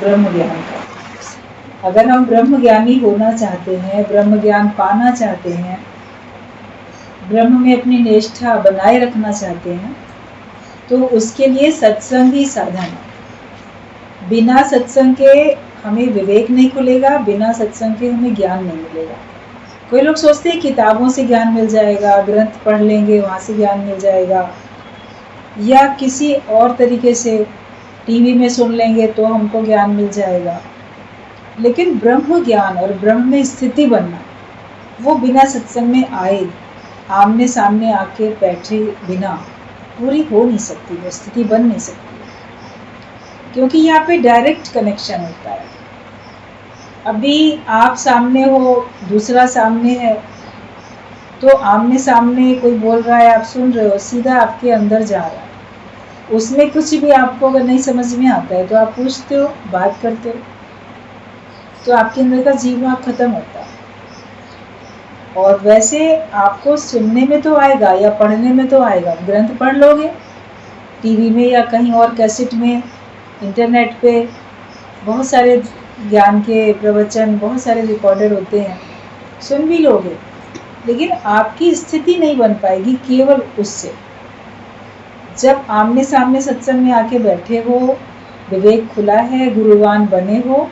ब्रह्म ज्ञान का। अगर हम ब्रह्म ज्ञानी होना चाहते हैं, ब्रह्म ज्ञान पाना चाहते हैं, ब्रह्म में अपनी निष्ठा बनाए रखना चाहते हैं, तो उसके लिए सत्संग ही साधन है। बिना सत्संग के हमें विवेक नहीं खुलेगा, बिना सत्संग के हमें ज्ञान नहीं मिलेगा। कोई लोग सोचते हैं किताबों से ज्ञान मिल जाएगा, ग्रंथ पढ़ लेंगे वहाँ से ज्ञान मिल जाएगा, या किसी और तरीके से टीवी में सुन लेंगे तो हमको ज्ञान मिल जाएगा। लेकिन ब्रह्म ज्ञान और ब्रह्म में स्थिति बनना, वो बिना सत्संग में आए, आमने सामने आके बैठे बिना पूरी हो नहीं सकती, वो स्थिति बन नहीं सकती, क्योंकि यहाँ पे डायरेक्ट कनेक्शन होता है। अभी आप सामने हो, दूसरा सामने है, तो आमने सामने कोई बोल रहा है, आप सुन रहे हो, सीधा आपके अंदर जा रहा है। उसमें कुछ भी आपको अगर नहीं समझ में आता है तो आप पूछते हो, बात करते हो, तो आपके अंदर का जीवन खत्म होता है। और वैसे आपको सुनने में तो आएगा या पढ़ने में तो आएगा, ग्रंथ पढ़ लोगे टीवी में या कहीं और कैसेट में, इंटरनेट पे बहुत सारे ज्ञान के प्रवचन, बहुत सारे रिकॉर्डर होते हैं, सुन भी लोगे, लेकिन आपकी स्थिति नहीं बन पाएगी केवल उससे। जब आमने सामने सत्संग में आके बैठे हो, विवेक खुला है, गुरुवान बने हो,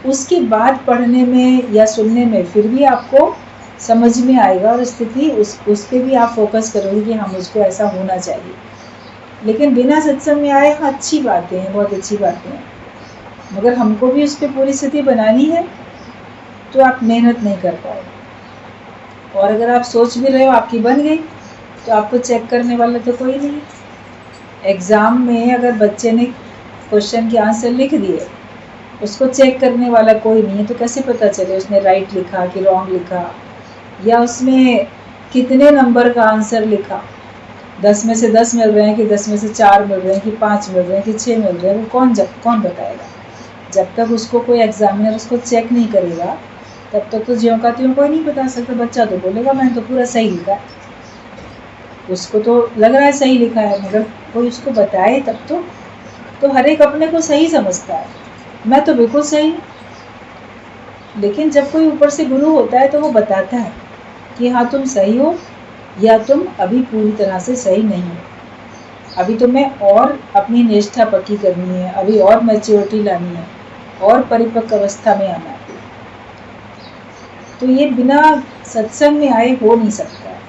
उसके बाद पढ़ने में या सुनने में फिर भी आपको समझ में आएगा और स्थिति उस पर भी आप फोकस करोगे कि हाँ मुझको ऐसा होना चाहिए। लेकिन बिना सत्संग में आए, हाँ अच्छी बातें हैं, बहुत अच्छी बातें हैं, मगर हमको भी उस पर पूरी स्थिति बनानी है, तो आप मेहनत नहीं कर पाओगे। और अगर आप सोच भी रहे हो आपकी बन गई, तो आपको चेक करने वाला तो कोई नहीं। एग्ज़ाम में अगर बच्चे ने क्वेश्चन के आंसर लिख दिए, उसको चेक करने वाला कोई नहीं है, तो कैसे पता चले उसने राइट लिखा कि रॉन्ग लिखा, या उसमें कितने नंबर का आंसर लिखा, 10 में से 10 मिल रहे हैं कि 10 में से 4 मिल रहे हैं कि 5 मिल रहे हैं कि 6 मिल रहे हैं, वो कौन बताएगा। जब तक उसको कोई एग्जामिनर उसको चेक नहीं करेगा, तब तक तो ज्यों का त्यों कोई नहीं बता सकता। बच्चा तो बोलेगा मैंने तो पूरा सही लिखा है, उसको तो लग रहा है सही लिखा है, मगर कोई उसको बताए तब तो हर एक अपने को सही समझता है, मैं तो बिल्कुल सही। लेकिन जब कोई ऊपर से गुरु होता है तो वो बताता है कि हाँ तुम सही हो, या तुम अभी पूरी तरह से सही नहीं हो, अभी तुम्हें और अपनी निष्ठा पक्की करनी है, अभी और मैच्योरिटी लानी है, और परिपक्व अवस्था में आना है। तो ये बिना सत्संग में आए हो नहीं सकता है।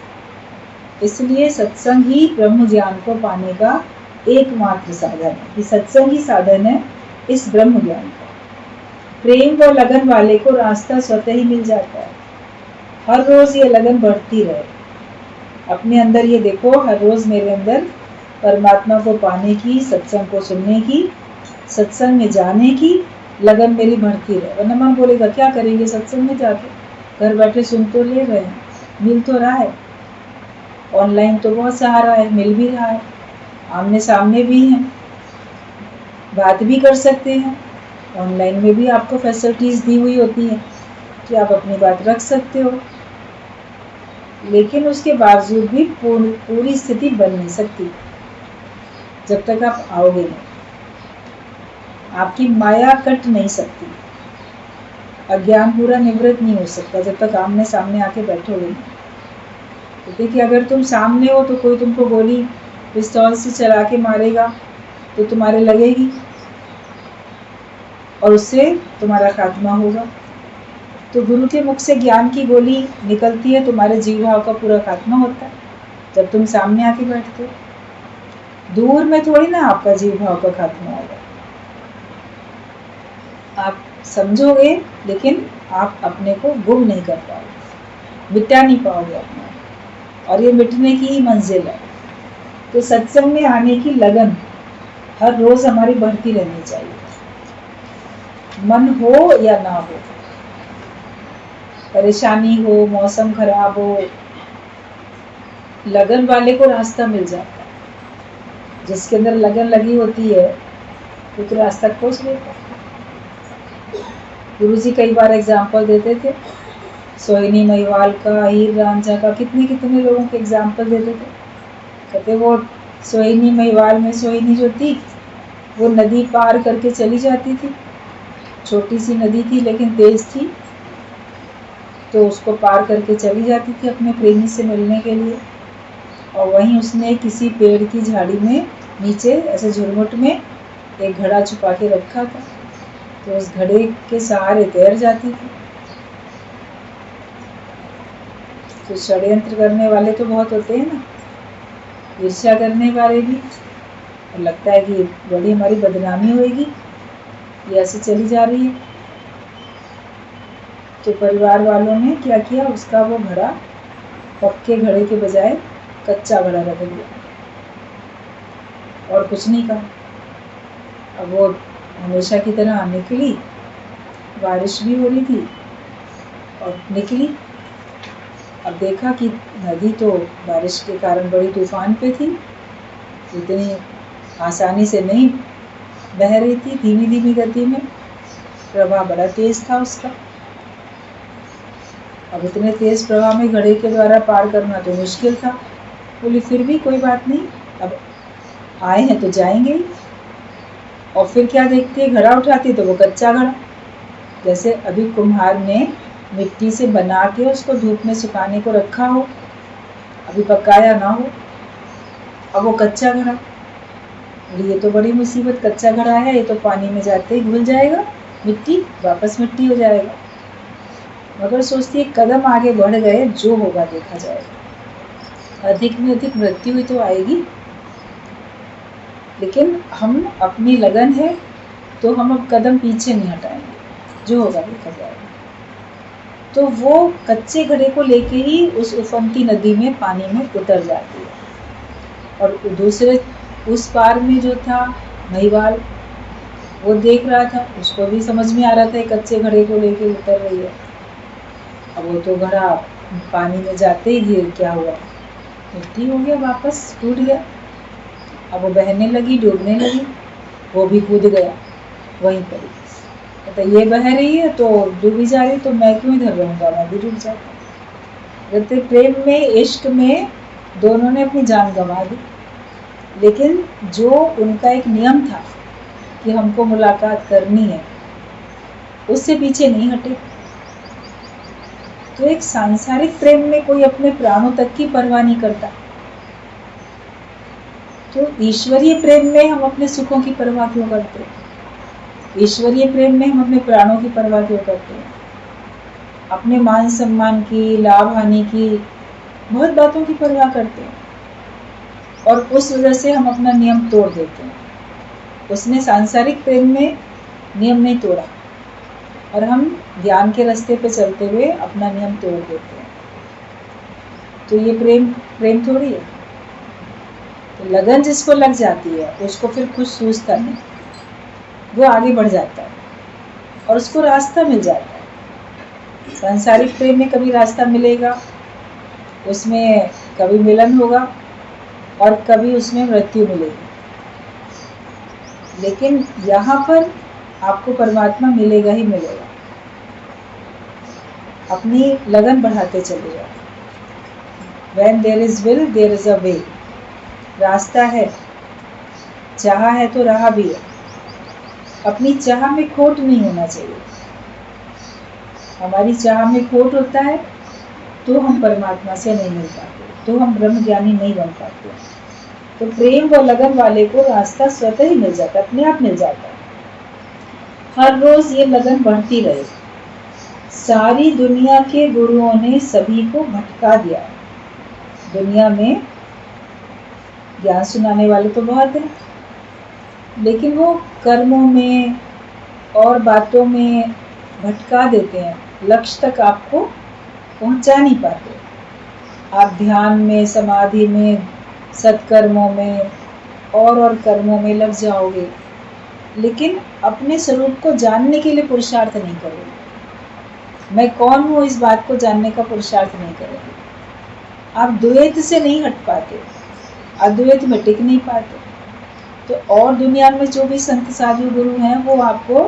इसलिए सत्संग ही ब्रह्म ज्ञान को पाने का एकमात्र साधन है, कि सत्संग ही साधन है इस ब्रह्म ज्ञान का। प्रेम व लगन वाले को रास्ता स्वतः ही मिल जाता है। हर रोज ये लगन बढ़ती रहे, अपने अंदर ये देखो, हर रोज मेरे अंदर परमात्मा को पाने की, सत्संग को सुनने की, सत्संग में जाने की लगन मेरी बढ़ती रहे। वरना मन बोलेगा क्या करेंगे सत्संग में जाके, घर बैठे सुन तो ले रहे हैं, मिल तो रहा है, ऑनलाइन तो बहुत सहारा है, मिल भी रहा है, आमने सामने भी हैं, बात भी कर सकते हैं, ऑनलाइन में भी आपको फैसिलिटीज दी हुई होती हैं कि आप अपनी बात रख सकते हो। लेकिन उसके बावजूद भी पूरी स्थिति बन नहीं सकती जब तक आप आओगे नहीं, आपकी माया कट नहीं सकती, अज्ञान पूरा निवृत्त नहीं हो सकता जब तक आमने सामने आके बैठोगे नहीं। तो देखिए, अगर तुम सामने हो तो कोई तुमको गोली पिस्तौल से चला के मारेगा तो तुम्हारे लगेगी और उससे तुम्हारा खात्मा होगा। तो गुरु के मुख से ज्ञान की गोली निकलती है, तुम्हारे जीव भाव का पूरा खात्मा होता है जब तुम सामने आके बैठते हो। दूर में थोड़ी ना आपका जीव भाव का खात्मा होगा, आप समझोगे लेकिन आप अपने को गुम नहीं कर पाओगे, मिटा नहीं पाओगे अपना, और ये मिटने की ही मंजिल है। तो सत्संग में आने की लगन हर रोज हमारी बढ़ती रहनी चाहिए, मन हो या ना हो, परेशानी हो, मौसम खराब हो, लगन वाले को रास्ता मिल जाता है। जिसके अंदर लगन लगी होती है वो तो रास्ता खोज लेता है। गुरु जी कई बार एग्जाम्पल देते थे, सोहिनी महिवाल का, हीर रांझा का, कितने कितने लोगों के एग्जाम्पल देते थे। कहते वो सोहिनी महिवाल में सोहिनी जो थी वो नदी पार करके चली जाती थी, छोटी सी नदी थी लेकिन तेज थी, तो उसको पार करके चली जाती थी अपने प्रेमी से मिलने के लिए। और वहीं उसने किसी पेड़ की झाड़ी में नीचे ऐसे झुरमुट में एक घड़ा छुपा के रखा था, तो उस घड़े के सहारे तैर जाती थी। तो षड्यंत्र करने वाले तो बहुत होते हैं ना, ईर्ष्या करने वाले भी, और लगता है कि बड़ी हमारी बदनामी होगी, ये ऐसे चली जा रही है। तो परिवार वालों ने क्या किया, उसका वो घड़ा पक्के घड़े के बजाय कच्चा घड़ा रख दिया और कुछ नहीं कहा। अब वो हमेशा की तरह निकली, बारिश भी हो रही थी और निकली। अब देखा कि नदी तो बारिश के कारण बड़ी तूफान पे थी, इतनी आसानी से नहीं बह रही थी, धीमी धीमी गति में, प्रवाह बड़ा तेज था उसका। अब इतने तेज प्रवाह में घड़े के द्वारा पार करना तो मुश्किल था। बोली फिर भी कोई बात नहीं, अब आए हैं तो जाएंगे ही। और फिर क्या देखती है, घड़ा उठाती तो वो कच्चा घड़ा, जैसे अभी कुम्हार ने मिट्टी से बना के उसको धूप में सुखाने को रखा हो, अभी पकाया ना हो, अब वो कच्चा घड़ा। ये तो बड़ी मुसीबत, कच्चा घड़ा है, ये तो पानी में जाते ही घुल जाएगा, मिट्टी वापस मिट्टी हो जाएगा। मगर सोचती है कदम आगे बढ़ गए, जो होगा देखा जाएगा, अधिक में अधिक मृत्यु ही तो आएगी, लेकिन हम अपनी लगन है तो हम अब कदम पीछे नहीं हटाएंगे, जो होगा देखा जाएगा। तो वो कच्चे घड़े को लेके ही उस उफनती नदी में पानी में उतर जाती है। और दूसरे उस पार में जो था महिवाल, वो देख रहा था, उसको भी समझ में आ रहा था कच्चे घड़े को लेके उतर रही है। अब वो तो घड़ा पानी में जाते ही गिर क्या हुआ, मिट्टी हो गया, वापस टूट गया। अब वो बहने लगी, डूबने लगी, वो भी कूद गया वहीं पर। तो ये बह रही है तो डूबी जा रही, तो मैं क्यों इधर रहूँगा, मैं भी डूब जाता। कहते प्रेम में, इश्क में दोनों ने अपनी जान गंवा दी, लेकिन जो उनका एक नियम था कि हमको मुलाकात करनी है, उससे पीछे नहीं हटे। तो एक सांसारिक प्रेम में कोई अपने प्राणों तक की परवाह नहीं करता, तो ईश्वरीय प्रेम में हम अपने सुखों की परवाह क्यों करते हैं? ईश्वरीय प्रेम में हम अपने प्राणों की परवाह क्यों करते हैं? अपने मान सम्मान की, लाभ हानि की, बहुत बातों की परवाह करते हैं, और उस वजह से हम अपना नियम तोड़ देते हैं। उसने सांसारिक प्रेम में नियम नहीं तोड़ा, और हम ज्ञान के रास्ते पे चलते हुए अपना नियम तोड़ देते हैं। तो ये प्रेम थोड़ी है। तो लगन जिसको लग जाती है उसको फिर कुछ सूझता नहीं, वो आगे बढ़ जाता है और उसको रास्ता मिल जाता है। सांसारिक प्रेम में कभी रास्ता मिलेगा, उसमें कभी मिलन होगा और कभी उसमें मृत्यु मिलेगी, लेकिन यहाँ पर आपको परमात्मा मिलेगा ही मिलेगा। अपनी लगन बढ़ाते चले जाओ। When there is will, there is a way. रास्ता है, चाहा है तो रहा भी है। अपनी चाह में खोट नहीं होना चाहिए। हमारी चाह में खोट होता है तो हम परमात्मा से नहीं मिल पाते, तो हम ब्रह्म ज्ञानी नहीं बन पाते। तो प्रेम व लगन वाले को रास्ता स्वतः ही मिल जाता है, अपने आप मिल जाता है। हर रोज ये लगन बढ़ती रहे। सारी दुनिया के गुरुओं ने सभी को भटका दिया। दुनिया में ज्ञान सुनाने वाले तो बहुत हैं, लेकिन वो कर्मों में और बातों में भटका देते हैं, लक्ष्य तक आपको पहुंचा नहीं पाते। आप ध्यान में, समाधि में, सत्कर्मों में और कर्मों में लग जाओगे, लेकिन अपने स्वरूप को जानने के लिए पुरुषार्थ नहीं करोगे। मैं कौन हूँ इस बात को जानने का पुरुषार्थ नहीं करोगे। आप द्वैत से नहीं हट पाते, अद्वैत में टिक नहीं पाते। तो और दुनिया में जो भी संत साधु गुरु हैं वो आपको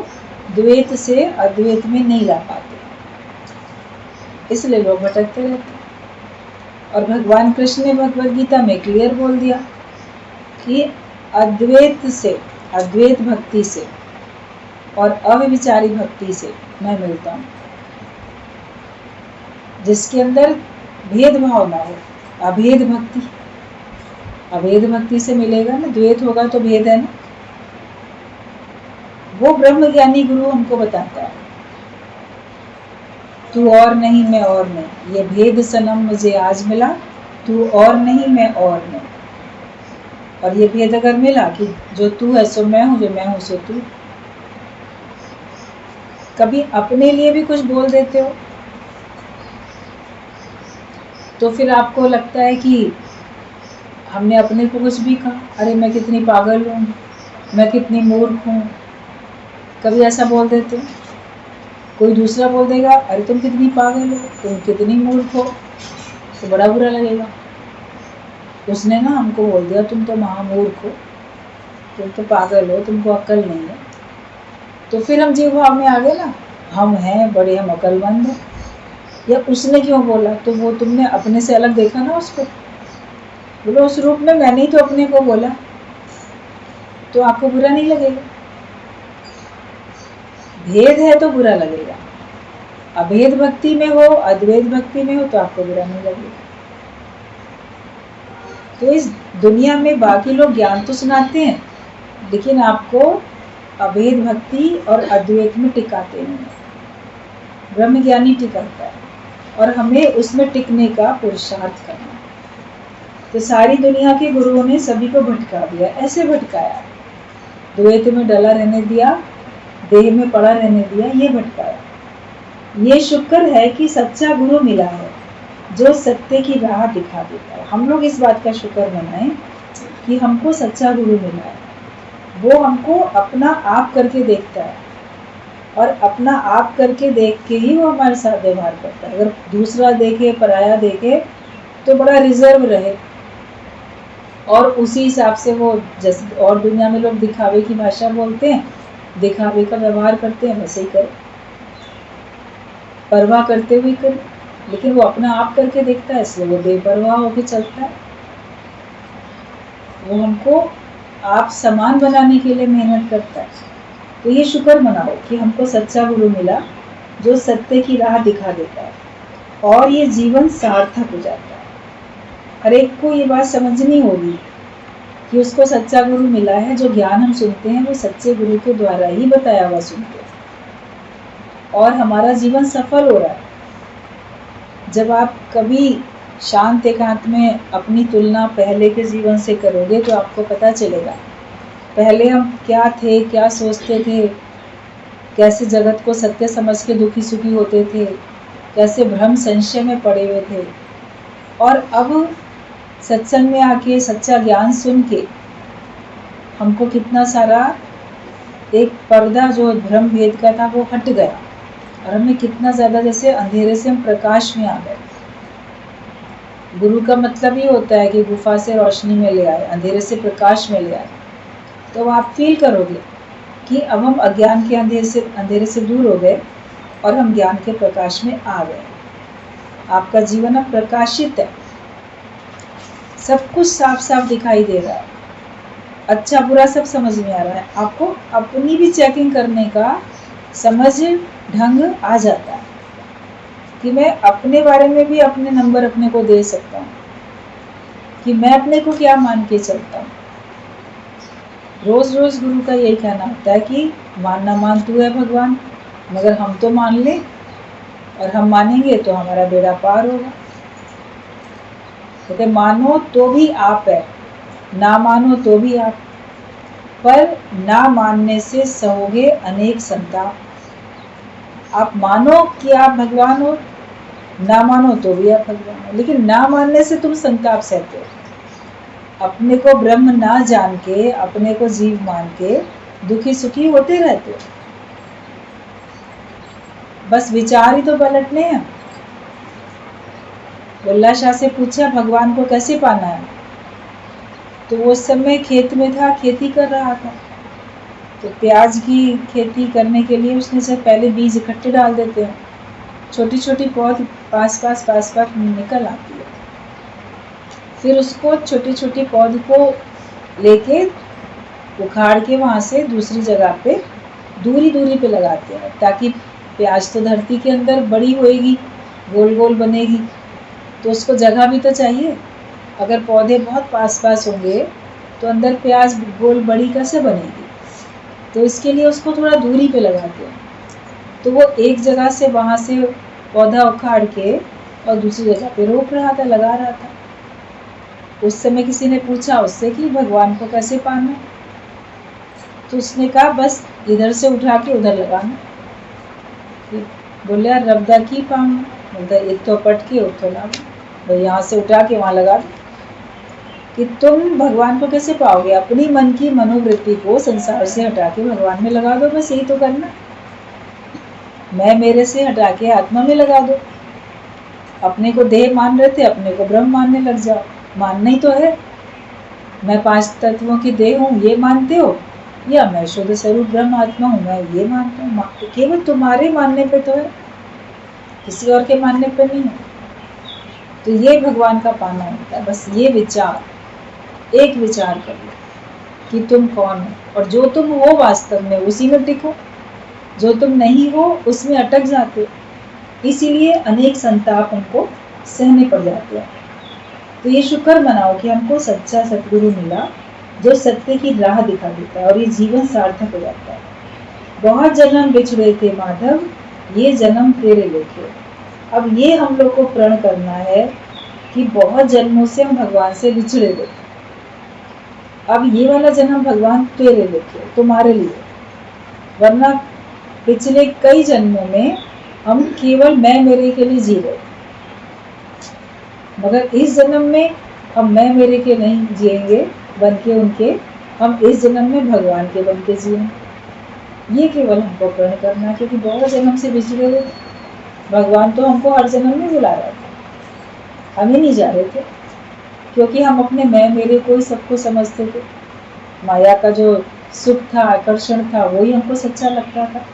द्वैत से अद्वैत में नहीं ला पाते, इसलिए लोग भटकते रहते हैं। और भगवान कृष्ण ने भगवद गीता में क्लियर बोल दिया कि अद्वैत से, अद्वैत भक्ति से और अव्यभिचारी भक्ति से मैं मिलता हूँ, जिसके अंदर भेदभाव ना हो, अभेद भक्ति। अभेद भक्ति से मिलेगा ना, द्वैत होगा तो भेद है ना। वो ब्रह्म ज्ञानी गुरु हमको बताता है, तू और नहीं मैं और नहीं, ये भेद सनम मुझे आज मिला, तू और नहीं मैं और नहीं। और ये भेद अगर मिला कि जो तू है सो मैं हूँ, जो मैं हूँ सो तू। कभी अपने लिए भी कुछ बोल देते हो तो फिर आपको लगता है कि हमने अपने को कुछ भी कहा, अरे मैं कितनी पागल हूँ, मैं कितनी मूर्ख हूँ। कभी ऐसा बोल देते हो। कोई दूसरा बोल देगा, अरे तुम कितनी पागल हो, तुम कितनी मूर्ख हो, तो बड़ा बुरा लगेगा। उसने ना हमको बोल दिया तुम तो महामूर्ख हो, तुम तो पागल हो, तुमको अक्ल नहीं है। तो फिर हम जीव भाव में आ गए ना, हम हैं बड़े, हम अक्लमंद हैं। या उसने क्यों बोला, तो वो तुमने अपने से अलग देखा ना उसको, बोलो उस रूप में मैंने ही तो अपने को बोला, तो आपको बुरा नहीं लगेगा। भेद है तो बुरा लगेगा, अभेद भक्ति में हो, अद्वैत भक्ति में हो तो आपको बुरा नहीं लगेगा। तो इस दुनिया में बाकी लोग ज्ञान तो सुनाते हैं, लेकिन आपको अभेद भक्ति और अद्वैत में टिकाते नहीं। ब्रह्म ज्ञानी टिकाता है और हमें उसमें टिकने का पुरुषार्थ करना। तो सारी दुनिया के गुरुओं ने सभी को भटका दिया, ऐसे भटकाया, द्वैत में डला रहने दिया, देह में पड़ा रहने दिया, ये भटकाया। ये शुक्र है कि सच्चा गुरु मिला है जो सत्य की राह दिखा देता है। हम लोग इस बात का शुक्र मनाएं कि हमको सच्चा गुरु मिला है। वो हमको अपना आप करके देखता है और अपना आप करके देख के ही वो हमारे साथ व्यवहार करता है। अगर दूसरा देखे, पराया देखे तो बड़ा रिजर्व रहे और उसी हिसाब से वो, जैसे और दुनिया में लोग दिखावे की भाषा बोलते हैं, दिखावे का व्यवहार करते हैं, वैसे ही करें, परवाह करते हुए करें। लेकिन वो अपना आप करके देखता है, इसलिए वो बेपरवाह होकर चलता है। वो हमको आप समान बनाने के लिए मेहनत करता है। तो ये शुक्र मनाओ कि हमको सच्चा गुरु मिला जो सत्य की राह दिखा देता है और ये जीवन सार्थक हो जाता है। हर एक को ये बात समझनी होगी कि उसको सच्चा गुरु मिला है। जो ज्ञान हम सुनते हैं वो सच्चे गुरु के द्वारा ही बताया हुआ सुनते हैं और हमारा जीवन सफल हो रहा है। जब आप कभी शांत एकांत में अपनी तुलना पहले के जीवन से करोगे तो आपको पता चलेगा पहले हम क्या थे, क्या सोचते थे, कैसे जगत को सत्य समझ के दुखी सुखी होते थे, कैसे भ्रम संशय में पड़े हुए थे। और अब सत्संग में आके सच्चा ज्ञान सुन के हमको कितना सारा एक पर्दा जो भ्रम भेद का था वो हट गया और हमें कितना ज़्यादा जैसे अंधेरे से हम प्रकाश में आ गए। गुरु का मतलब ये होता है कि गुफा से रोशनी में ले आए, अंधेरे से प्रकाश में ले आए। तो आप फील करोगे कि अब हम अज्ञान के अंधेरे से दूर हो गए और हम ज्ञान के प्रकाश में आ गए। आपका जीवन अब प्रकाशित है, सब कुछ साफ साफ दिखाई दे रहा है, अच्छा बुरा सब समझ में आ रहा है। आपको अपनी भी चेकिंग करने का समझ ढंग आ जाता है कि मैं अपने बारे में भी अपने नंबर अपने को दे सकता हूँ कि मैं अपने को क्या मान के चलता हूँ। रोज रोज गुरु का यही कहना होता है कि मान ना मान तू है भगवान, मगर हम तो मान ले और हम मानेंगे तो हमारा बेड़ा पार होगा। कहते मानो तो भी आप है, ना मानो तो भी आप, पर ना मानने से सहोगे अनेक संताप। आप मानो कि आप भगवान हो, ना मानो तो भी आप भगवान हो, लेकिन ना मानने से तुम संताप सहते हो। अपने को ब्रह्म ना जान के, अपने को जीव मान के दुखी सुखी होते रहते हो। बस विचार ही तो पलटने हैं। बुल्ला शाह से पूछा भगवान को कैसे पाना है, तो वो उस समय खेत में था, खेती कर रहा था। तो प्याज की खेती करने के लिए उसने से पहले बीज इकट्ठे डाल देते हैं, छोटी छोटी पौध पास पास निकल आती है। फिर उसको छोटी छोटी पौध को लेके उखाड़ के वहाँ से दूसरी जगह पे दूरी दूरी पे लगाते हैं, ताकि प्याज तो धरती के अंदर बड़ी होएगी, गोल गोल बनेगी, तो उसको जगह भी तो चाहिए। अगर पौधे बहुत पास पास होंगे तो अंदर प्याज गोल बड़ी कैसे बनेगी? तो इसके लिए उसको थोड़ा दूरी पे लगाते हैं। तो वो एक जगह से वहाँ से पौधा उखाड़ के और दूसरी जगह पे रोप रहा था, लगा रहा था। उस समय किसी ने पूछा उससे कि भगवान को कैसे पाना? तो उसने कहा बस इधर से उठा के उधर लगाना। बोले यार रबदा की पाऊँ, मतलब एक तो पट के एक तो ना, भाई यहाँ से उठा के वहाँ लगा दो। कि तुम भगवान को कैसे पाओगे? अपनी मन की मनोवृत्ति को संसार से हटा के भगवान में लगा दो, बस यही तो करना। मैं मेरे से हटा के आत्मा में लगा दो। अपने को देह मान रहे थे, अपने को ब्रह्म मानने लग जाओ। मानना ही तो है। मैं 5 तत्वों की देह हूँ ये मानते हो, या मैं शुद्ध स्वरूप ब्रह्म आत्मा हूँ मैं ये मानता हूँ। केवल तुम्हारे मानने पे तो है, किसी और के मानने पे नहीं है। तो ये भगवान का पाना होता है। बस ये विचार, एक विचार कर लो कि तुम कौन हो, और जो तुम हो वास्तव में उसी में टिको। जो तुम नहीं हो उसमें अटक जाते हो। इसीलिए अनेक संताप हमको सहने पड़ जाते हैं। तो ये शुक्र मनाओ कि हमको सच्चा सतगुरु मिला, जो सत्य की राह दिखा देता है, और ये जीवन सार्थक हो जाता है। बहुत जन्म बिछड़े थे माधव, ये जन्म तेरे लेखे। अब ये हम लोग को प्रण करना है कि बहुत जन्मों से हम भगवान से बिछड़े हुए, अब ये वाला जन्म भगवान तेरे लेके, तुम्हारे लिए। वरना पिछले कई जन्मों में हम केवल मैं मेरे के लिए जी रहे, मगर इस जन्म में हम मैं मेरे के नहीं जिएंगे बन के उनके, हम इस जन्म में भगवान के बन के जिएंगे। ये केवल हमको प्रण करना है, क्योंकि बहुत जन्म से बिछड़े हुए। भगवान तो हमको हर जन्म में बुला रहा था, हम ही नहीं जा रहे थे, क्योंकि हम अपने मैं मेरे को ही सबको समझते थे। माया का जो सुख था, आकर्षण था, वही हमको सच्चा लगता था,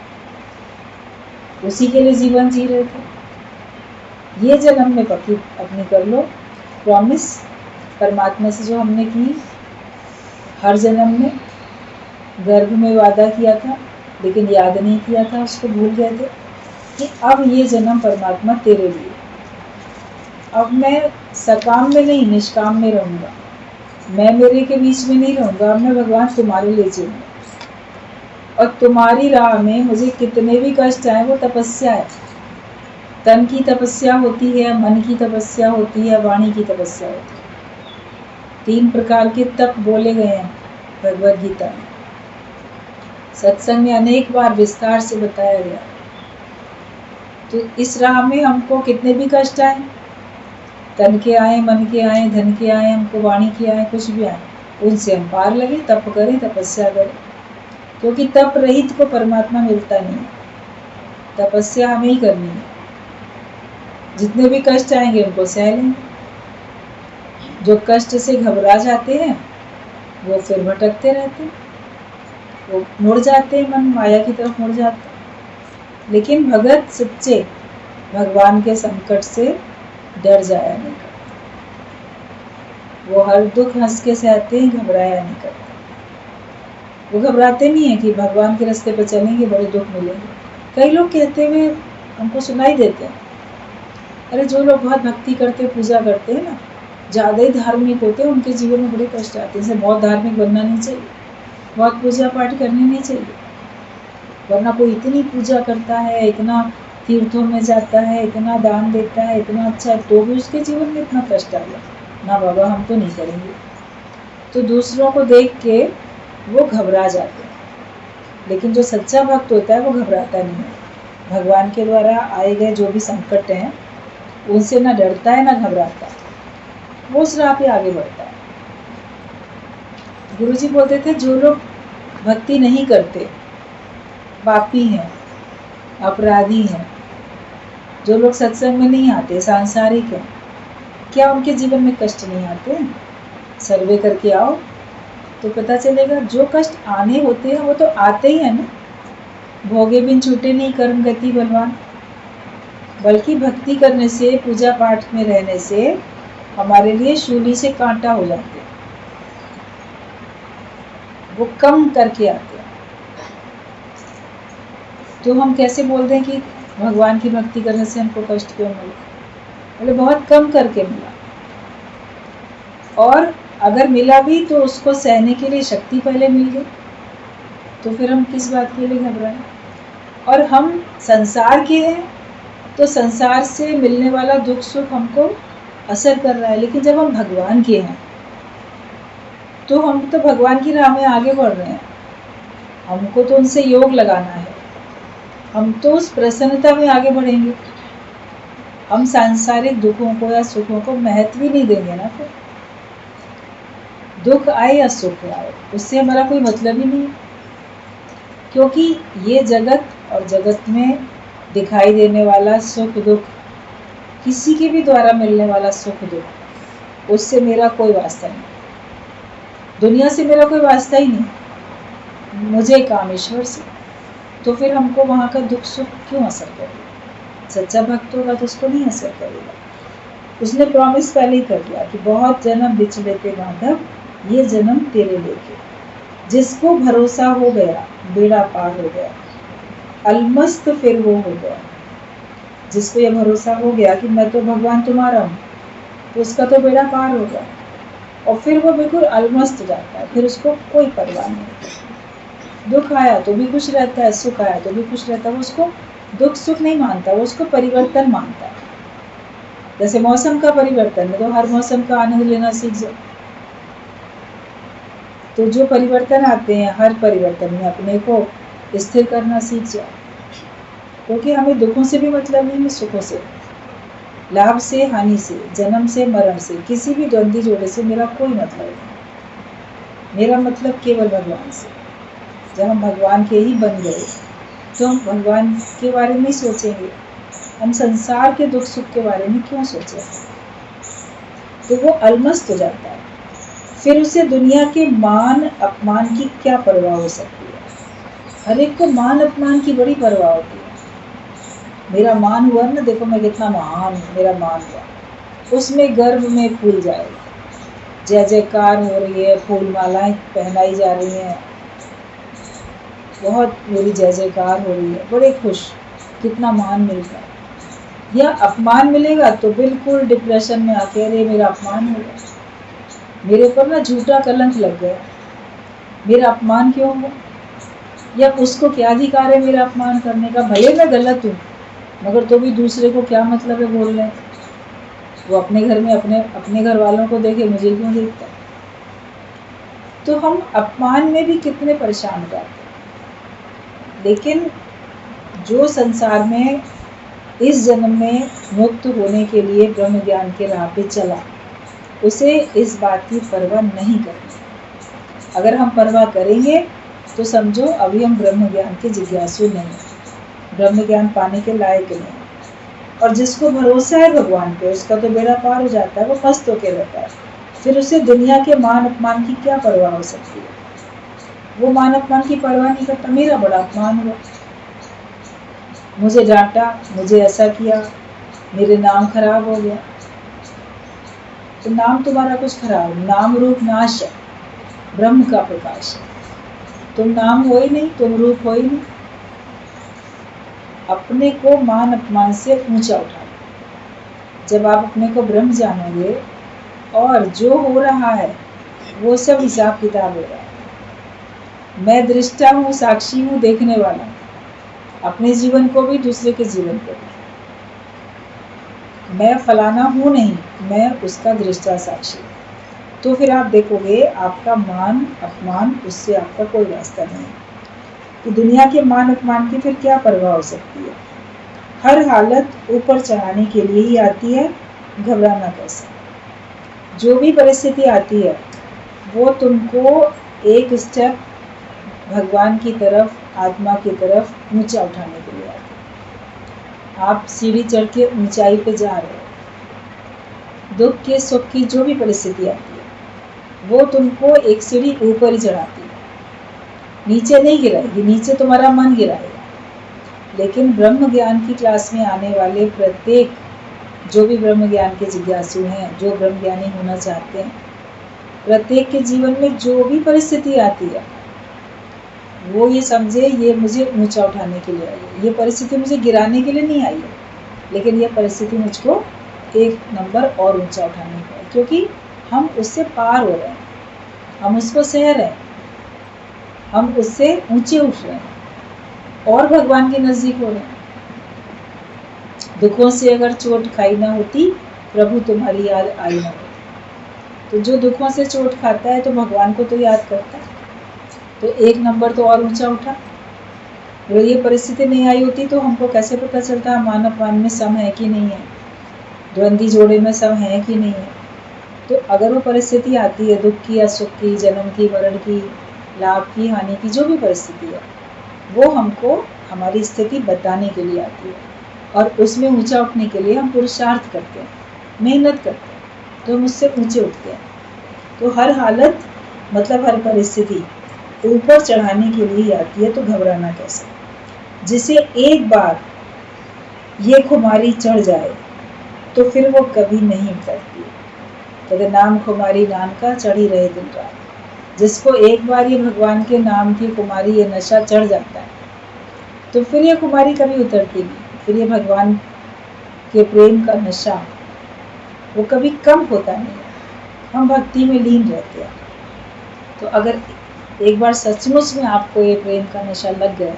उसी के लिए जीवन जी रहे थे। ये जन्म में पक्की अपनी कर लो प्रॉमिस परमात्मा से, जो हमने की हर जन्म में। गर्भ में वादा किया था लेकिन याद नहीं किया था, उसको भूल गए थे कि अब ये जन्म परमात्मा तेरे लिए। अब मैं सकाम में नहीं निष्काम में रहूँगा, मैं मेरे के बीच में नहीं रहूँगा। अब मैं भगवान तुम्हारे लिए जीऊँगा, और तुम्हारी राह में मुझे कितने भी कष्ट आए वो तपस्या है। तन की तपस्या होती है, मन की तपस्या होती है, वाणी की तपस्या होती है। 3 प्रकार के तप बोले गए हैं भगवद गीता में। सत्संग में अनेक बार विस्तार से बताया गया। तो इस राह में हमको कितने भी कष्ट आए, तन के आए, मन के आए, धन के आए, हमको वाणी के आए, कुछ भी आए, उनसे हम पार लगे, तप करें, तपस्या करें। क्योंकि तप रहित को परमात्मा मिलता नहीं, तपस्या हमें ही करनी है। जितने भी कष्ट आएंगे उनको सह लें। जो कष्ट से घबरा जाते हैं वो फिर भटकते रहते हैं, वो मुड़ जाते हैं, मन माया की तरफ मुड़ जाते हैं। लेकिन भगत सच्चे भगवान के संकट से डर जाया नहीं करते, वो हर दुख हंस के सहते हैं, घबराया नहीं करते। वो घबराते नहीं है कि भगवान के रास्ते पर चलेंगे बड़े दुख मिलेंगे। कई लोग कहते हुए हमको सुनाई देते हैं, अरे जो लोग बहुत भक्ति करते पूजा करते हैं ना, ज़्यादा ही धार्मिक होते हैं, उनके जीवन में बड़े कष्ट आते हैं। जैसे बहुत धार्मिक बनना नहीं चाहिए, बहुत पूजा पाठ करनी नहीं चाहिए, वरना कोई इतनी पूजा करता है, इतना तीर्थों में जाता है, इतना दान देता है, इतना अच्छा, तो भी उसके जीवन में इतना कष्ट आ गया ना, बाबा हम तो नहीं करेंगे। तो दूसरों को देख के वो घबरा जाते हैं। लेकिन जो सच्चा भक्त होता है वो घबराता नहीं है। भगवान के द्वारा आए गए जो भी संकट हैं उनसे ना डरता है ना घबराता है, वो उस राह पे आगे बढ़ता है। गुरुजी बोलते थे जो लोग भक्ति नहीं करते, पापी हैं, अपराधी हैं, जो लोग सत्संग में नहीं आते, सांसारिक हैं, क्या उनके जीवन में कष्ट नहीं आते? सर्वे करके आओ तो पता चलेगा। जो कष्ट आने होते हैं वो तो आते ही है ना। भोगे बिन छूटे नहीं कर्म गति बलवान। बल्कि भक्ति करने से, पूजा पाठ में रहने से हमारे लिए शूली से कांटा हो जाते हैं, वो कम करके आते हैं। तो हम कैसे बोल दें कि भगवान की भक्ति करने से हमको कष्ट क्यों मिला? बोले बहुत कम करके मिला, और अगर मिला भी तो उसको सहने के लिए शक्ति पहले मिल गई, तो फिर हम किस बात के लिए घबराएं? और हम संसार के हैं तो संसार से मिलने वाला दुख सुख हमको असर कर रहा है, लेकिन जब हम भगवान के हैं तो हम तो भगवान की राह में आगे बढ़ रहे हैं, हमको तो उनसे योग लगाना है, हम तो उस प्रसन्नता में आगे बढ़ेंगे। हम सांसारिक दुखों को या सुखों को महत्व ही नहीं देंगे ना। फिर दुख आए या सुख आए उससे हमारा कोई मतलब ही नहीं, क्योंकि ये जगत और जगत में दिखाई देने वाला सुख दुख, किसी के भी द्वारा मिलने वाला सुख दुख, उससे मेरा कोई वास्ता नहीं, दुनिया से मेरा कोई वास्ता ही नहीं, मुझे काम ईश्वर से। तो फिर हमको वहाँ का दुख सुख क्यों असर करेगा? सच्चा भक्त होगा तो उसको नहीं असर करेगा। उसने प्रॉमिस पहले ही कर दिया कि बहुत जन्म बिछ लेते माधव, ये जन्म तेरे लेके। जिसको भरोसा हो गया बेड़ा पार हो गया, अलमस्त फिर वो हो गया। जिसको ये भरोसा हो गया कि मैं तो भगवान तुम्हारा हूँ, तो उसका तो बेड़ा पार हो गया, और फिर वो बिल्कुल अलमस्त हो जाता है, फिर उसको कोई परवाह नहीं। दुख आया तो भी खुश रहता है, सुख आया तो भी खुश रहता है। वो उसको दुख सुख नहीं मानता, वो उसको परिवर्तन मानता है। जैसे मौसम का परिवर्तन है, तो हर मौसम का आनंद लेना सीख जाओ। तो जो परिवर्तन आते हैं, हर परिवर्तन में अपने को स्थिर करना सीख जाओ, क्योंकि हमें दुखों से भी मतलब नहीं है, सुखों से, लाभ से हानि से, जन्म से मरण से, किसी भी द्वंद्वी जोड़े से मेरा कोई मतलब नहीं। मेरा मतलब केवल भगवान से। जब हम भगवान के ही बन गए तो हम भगवान के बारे में ही सोचेंगे, हम संसार के दुख सुख के बारे में क्यों सोचें? तो वो अलमस्त हो जाता है। फिर उसे दुनिया के मान अपमान की क्या परवाह हो सकती है? हर एक को मान अपमान की बड़ी परवाह होती है। मेरा मान हुआ ना, देखो मैं कितना महान हूँ, मेरा मान हुआ, उसमें गर्व में फूल जाएगा, जय जयकार हो रही है, फूल मालाएं पहनाई जा रही हैं, बहुत मेरी जय जयकार हो रही है, बड़े खुश, कितना मान मिलता है। या अपमान मिलेगा तो बिल्कुल डिप्रेशन में आके, अरे मेरा अपमान हो गया, मेरे ऊपर ना झूठा कलंक लग गया, मेरा अपमान क्यों हुआ? या उसको क्या अधिकार है मेरा अपमान करने का? भले मैं गलत हूँ, मगर तो भी दूसरे को क्या मतलब है बोलने? वो अपने घर में अपने घर वालों को देखे, मुझे क्यों देखता? तो हम अपमान में भी कितने परेशान हो जाते हैं। लेकिन जो संसार में इस जन्म में मुक्त होने के लिए ब्रह्म ज्ञान के राह पे चला, उसे इस बात की परवाह नहीं करनी। अगर हम परवाह करेंगे तो समझो अभी हम ब्रह्म ज्ञान के जिज्ञासु नहीं, ब्रह्म ज्ञान पाने के लायक नहीं। और जिसको भरोसा है भगवान पे, उसका तो बेड़ा पार हो जाता है, वो मस्त होके रहता है। फिर उसे दुनिया के मान अपमान की क्या परवाह हो सकती है? वो मान अपमान की परवाह नहीं करता। मेरा बड़ा अपमान हुआ, मुझे डांटा, मुझे ऐसा किया, मेरे नाम खराब हो गया। तो नाम तुम्हारा कुछ खराब, नाम रूप नाश है, ब्रह्म का प्रकाश है। तुम नाम हो ही नहीं, तुम रूप हो ही नहीं। अपने को मान अपमान से ऊंचा उठाओ। जब आप अपने को ब्रह्म जानोगे, और जो हो रहा है वो सब हिसाब किताब हो रहा है। मैं दृष्टा हूँ, साक्षी हूँ, देखने वाला, अपने जीवन को भी दूसरे के जीवन को भी। मैं फलाना हूँ नहीं, मैं उसका दृष्टा साक्षी। तो फिर आप देखोगे आपका मान अपमान, उससे आपका कोई वास्ता नहीं। कि दुनिया के मान अपमान की फिर क्या परवाह हो सकती है? हर हालत ऊपर चढ़ाने के लिए ही आती है, घबराना कैसे? जो भी परिस्थिति आती है वो तुमको एक स्टेप भगवान की तरफ, आत्मा की तरफ ऊंचा उठाने के लिए आती है। आप सीढ़ी चढ़ के ऊंचाई पे जा रहे हो। दुख के सुख की जो भी परिस्थिति आती है वो तुमको एक सीढ़ी ऊपर ही चढ़ाती है, नीचे नहीं गिराएगी। नीचे तुम्हारा मन गिराएगा। लेकिन ब्रह्म ज्ञान की क्लास में आने वाले प्रत्येक, जो भी ब्रह्म ज्ञान के जिज्ञासु हैं, जो ब्रह्म ज्ञानी होना चाहते हैं, प्रत्येक के जीवन में जो भी परिस्थिति आती है वो ये समझे ये मुझे ऊंचा उठाने के लिए आई है, ये परिस्थिति मुझे गिराने के लिए नहीं आई है, लेकिन ये परिस्थिति मुझको एक नंबर और ऊंचा उठाने का है, क्योंकि हम उससे पार हो रहे हैं, हम उसको सह रहे हैं, हम उससे ऊंचे उठ रहे हैं और भगवान के नजदीक हो रहे हैं। दुखों से अगर चोट खाई ना होती, प्रभु तुम्हारी याद आई ना होती। तो जो दुखों से चोट खाता है तो भगवान को तो याद करता है, तो एक नंबर तो और ऊंचा उठा। अगर ये परिस्थिति नहीं आई होती तो हमको कैसे पता चलता मानव मान में सम है कि नहीं है, द्वंद्वी जोड़े में सम है कि नहीं है। तो अगर वो परिस्थिति आती है दुख की या सुख की, जन्म की, मरण की, लाभ की, हानि की, जो भी परिस्थिति है, वो हमको हमारी स्थिति बताने के लिए आती है और उसमें ऊंचा उठने के लिए हम पुरुषार्थ करते हैं, मेहनत करते हैं, तो हम उससे ऊंचे उठते हैं। तो हर हालत मतलब हर परिस्थिति ऊपर चढ़ाने के लिए आती है, तो घबराना कैसे। जिसे एक बार ये खुमारी चढ़ जाए तो फिर वो कभी नहीं उतरती। कहते नाम खुमारी नाम का चढ़ी रहे दिन रात। जिसको एक बार ये भगवान के नाम की कुमारी, ये नशा चढ़ जाता है, तो फिर ये कुमारी कभी उतरती नहीं। फिर ये भगवान के प्रेम का नशा वो कभी कम होता नहीं है, हम भक्ति में लीन रहते हैं। तो अगर एक बार सचमुच में आपको ये प्रेम का नशा लग गया,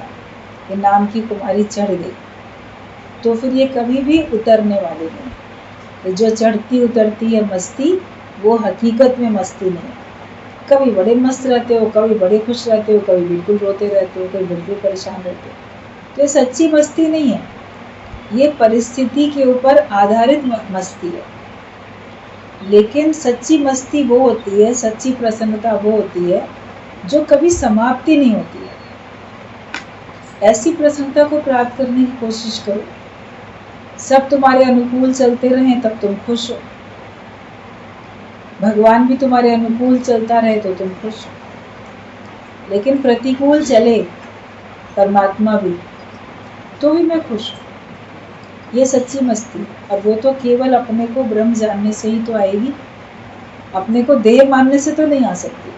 ये नाम की कुमारी चढ़ गई, तो फिर ये कभी भी उतरने वाली नहीं। तो जो चढ़ती उतरती है मस्ती, वो हकीकत में मस्ती नहीं है। कभी बड़े मस्त रहते हो, कभी बड़े खुश रहते हो, कभी बिल्कुल रोते रहते हो, कभी बिल्कुल परेशान रहते हो, तो ये सच्ची मस्ती नहीं है, ये परिस्थिति के ऊपर आधारित मस्ती है। लेकिन सच्ची मस्ती वो होती है, सच्ची प्रसन्नता वो होती है जो कभी समाप्ति नहीं होती है। ऐसी प्रसन्नता को प्राप्त करने की कोशिश करो। सब तुम्हारे अनुकूल चलते रहें तब तुम खुश हो, भगवान भी तुम्हारे अनुकूल चलता रहे तो तुम खुश हो। लेकिन प्रतिकूल चले परमात्मा भी, तो भी मैं खुश हूँ। ये सच्ची मस्ती। अब वो तो केवल अपने को ब्रह्म जानने से ही तो आएगी, अपने को देह मानने से तो नहीं आ सकती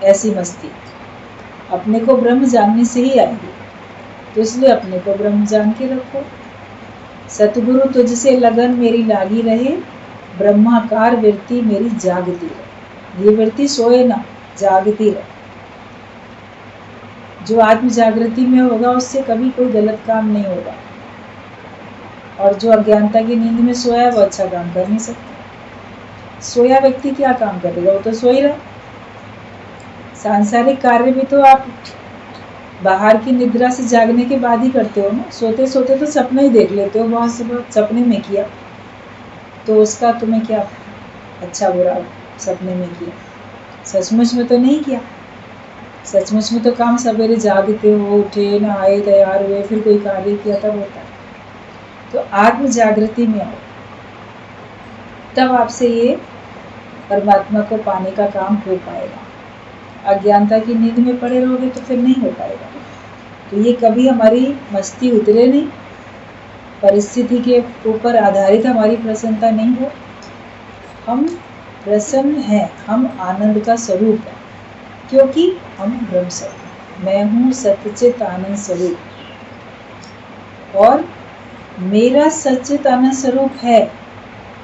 ऐसी मस्ती। अपने को ब्रह्म जानने से ही आएगी, तो इसलिए अपने को ब्रह्म जान के रखो। सतगुरु तुझसे लगन मेरी लागी रहे, ब्रह्माकार वृत्ति मेरी जागती रहे। ये वृत्ति सोए ना, जागती रहे। जो आत्म जागृति में होगा उससे कभी कोई गलत काम नहीं होगा, और जो अज्ञानता की नींद में सोया है वो अच्छा काम कर नहीं सकता। सोया व्यक्ति क्या काम करेगा, वो तो सो ही रहा। सांसारिक कार्य भी तो आप बाहर की निद्रा से जागने के बाद ही करते हो ना। सोते सोते तो सपना ही देख लेते हो, बहुत से बहुत सपने में किया, तो उसका तुम्हें क्या अच्छा बुरा सपने में किया, सचमुच में तो नहीं किया। सचमुच में तो काम सवेरे जागते हो, उठे, नहाए, तैयार हुए, फिर कोई कार्य किया, तब होता है। तो आत्म जागृति में आओ, तब आपसे ये परमात्मा को पाने का काम हो पाएगा। अज्ञानता की नींद में पड़े रहोगे तो फिर नहीं हो पाएगा। तो ये कभी हमारी मस्ती उतरे नहीं, परिस्थिति के ऊपर आधारित हमारी प्रसन्नता नहीं हो। हम प्रसन्न हैं, हम आनंद का स्वरूप है, क्योंकि हम ब्रह्म स्वरूप। मैं हूँ सच्चित आनंद स्वरूप, और मेरा सच्चित आनंद स्वरूप है,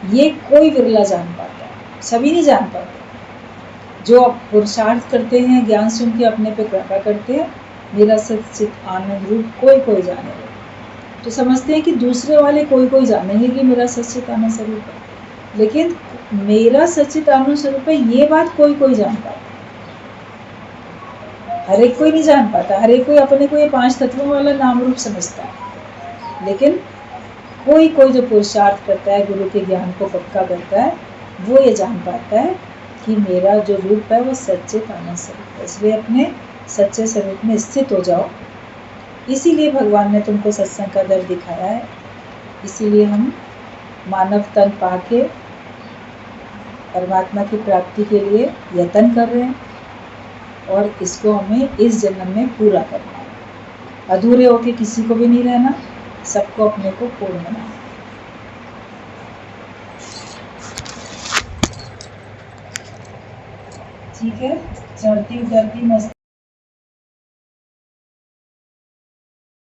ये कोई विरला जान पाता है, सभी नहीं जान पाते। जो पुरुषार्थ करते हैं, ज्ञान सुन के अपने पे कृपा करते हैं, मेरा सच्चित आनंद रूप कोई कोई जाने, तो समझते हैं कि दूसरे वाले कोई कोई जानेंगे कि मेरा सच्चित आनंद स्वरूप है, लेकिन मेरा सच्चित आनंद स्वरूप है ये बात कोई कोई जान पाता, हर एक कोई नहीं जान पाता। हर एक कोई अपने को ये 5 तत्वों वाला नाम रूप समझता है, लेकिन कोई कोई जो पुरुषार्थ करता है, गुरु के ज्ञान को पक्का करता है, वो ये जान पाता है कि मेरा जो रूप है वो सच्चित आनंद स्वरूप है। इसलिए अपने सच्चे स्वरूप में स्थित हो जाओ। इसीलिए भगवान ने तुमको सत्संग का दर दिखाया है, इसीलिए हम मानव तन पाके परमात्मा की प्राप्ति के लिए यत्न कर रहे हैं, और इसको हमें इस जन्म में पूरा करना है। अधूरे होके किसी को भी नहीं रहना, सबको अपने को पूर्ण बनाना। ठीक है। चढ़ती उतरती मस्ती